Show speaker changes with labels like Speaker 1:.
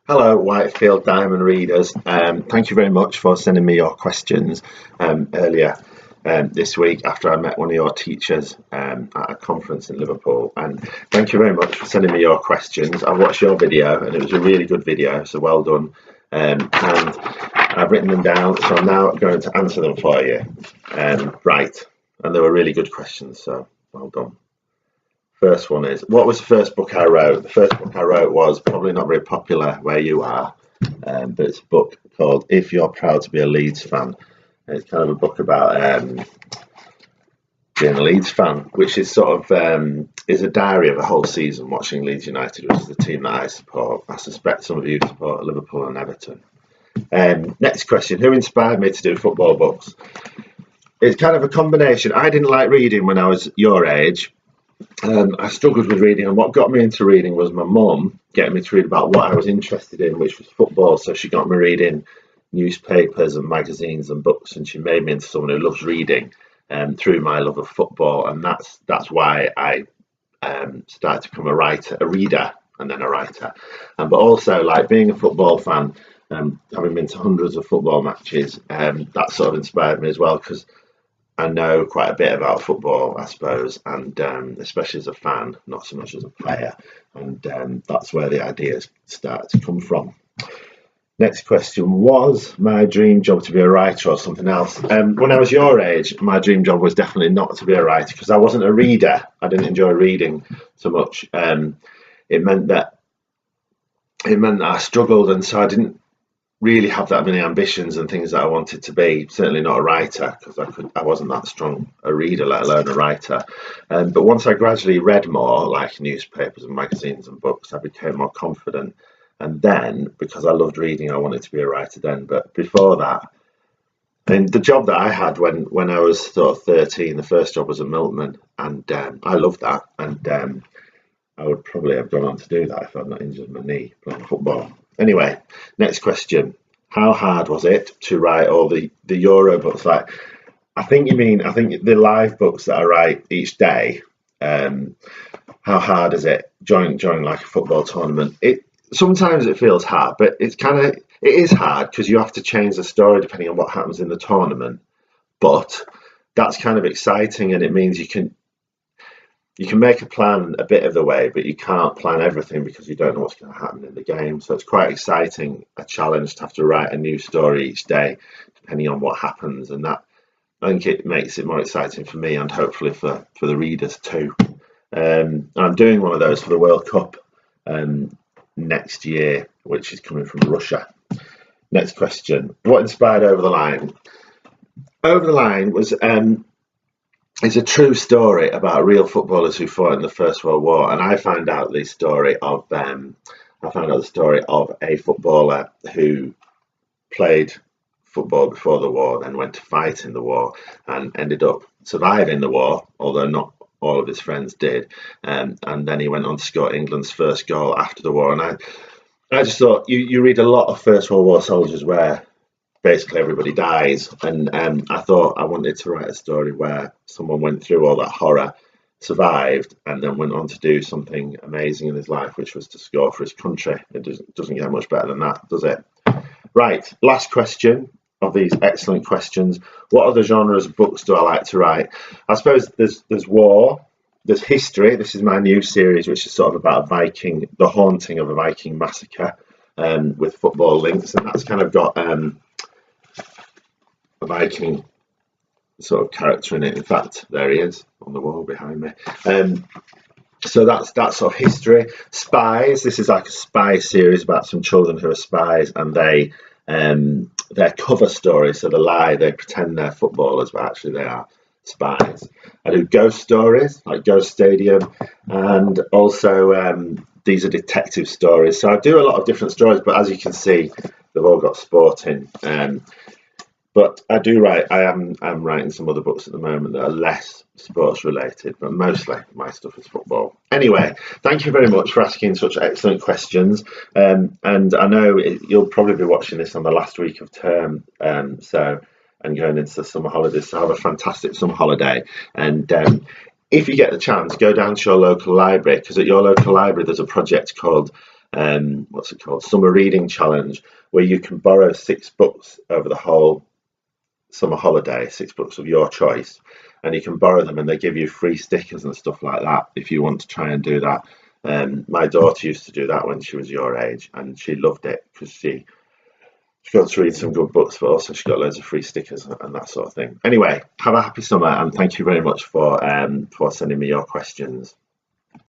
Speaker 1: Hello, Whitefield Diamond readers. Thank you very much for sending me your questions earlier this week after I met one of your teachers at a conference in Liverpool. And thank you very much for sending me your questions. I watched your video and it was a really good video, so well done. And I've written them down, so I'm now going to answer them for you. Right, and they were really good questions, so well done. First one is, what was the first book I wrote? The first book I wrote was probably not very popular where you are, but it's a book called If You're Proud to Be a Leeds Fan. It's kind of a book about being a Leeds fan, which is sort of is a diary of a whole season watching Leeds United, which is the team that I support. I suspect some of you support Liverpool and Everton. Next question, who inspired me to do football books? It's kind of a combination. I didn't like reading when I was your age. I struggled with reading, and what got me into reading was my mum getting me to read about what I was interested in, which was football. So she got me reading newspapers and magazines and books, and she made me into someone who loves reading through my love of football. And that's why I started to become a reader, and then a writer. But also, like, being a football fan, having been to hundreds of football matches, that sort of inspired me as well, because I know quite a bit about football, I suppose, and especially as a fan, not so much as a player, and that's where the ideas start to come from. Next question, was my dream job to be a writer or something else? When I was your age, my dream job was definitely not to be a writer, because I wasn't a reader. I didn't enjoy reading so much. It meant that I struggled, and so I didn't really have that many ambitions and things that I wanted to be. Certainly not a writer, because I wasn't that strong a reader, let alone a writer. But once I gradually read more, like newspapers and magazines and books, I became more confident. And then, because I loved reading, I wanted to be a writer then. But before that, and the job that I had when I was sort of 13, the first job was a milkman, and I loved that. And I would probably have gone on to do that if I'd not injured my knee playing football. Anyway, next question. How hard was it to write all the Euro books? Like, I think the live books that I write each day. How hard is it during like a football tournament? Sometimes it feels hard, but it is hard because you have to change the story depending on what happens in the tournament. But that's kind of exciting, and it means you can make a plan a bit of the way, but you can't plan everything because you don't know what's going to happen in the game. So it's quite exciting, a challenge to have to write a new story each day, depending on what happens. And that, I think, it makes it more exciting for me and hopefully for the readers too. I'm doing one of those for the World Cup next year, which is coming from Russia. Next question. What inspired Over the Line? Over the Line was... it's a true story about real footballers who fought in the First World War, and I found out the story of a footballer who played football before the war, then went to fight in the war, and ended up surviving the war, although not all of his friends did. And then he went on to score England's first goal after the war. And I just thought, you read a lot of First World War soldiers where basically everybody dies, and I thought I wanted to write a story where someone went through all that horror, survived, and then went on to do something amazing in his life, which was to score for his country. It doesn't get much better than that, does it? Right, last question of these excellent questions. What other genres of books do I like to write? I suppose there's war, there's history. This is my new series, which is sort of about the haunting of a Viking massacre, with football links, and that's kind of got a Viking sort of character in it. In fact, there he is on the wall behind me. So that's sort of history. Spies. This is like a spy series about some children who are spies, and their cover story, so they pretend they're footballers, but actually they are spies. I do ghost stories, like Ghost Stadium, and also these are detective stories. So I do a lot of different stories, but as you can see, they've all got sport in. But I do write. I'm writing some other books at the moment that are less sports related, but mostly my stuff is football. Anyway, thank you very much for asking such excellent questions. And I know you'll probably be watching this on the last week of term, and going into the summer holidays. So have a fantastic summer holiday. And if you get the chance, go down to your local library, because at your local library there's a project called what's it called, summer reading challenge, where you can borrow 6 books over the whole summer holiday, 6 books of your choice, and you can borrow them and they give you free stickers and stuff like that if you want to try and do that. My daughter used to do that when she was your age, and she loved it because she got to read some good books, but also she got loads of free stickers and that sort of thing. Anyway, have a happy summer, and thank you very much for sending me your questions.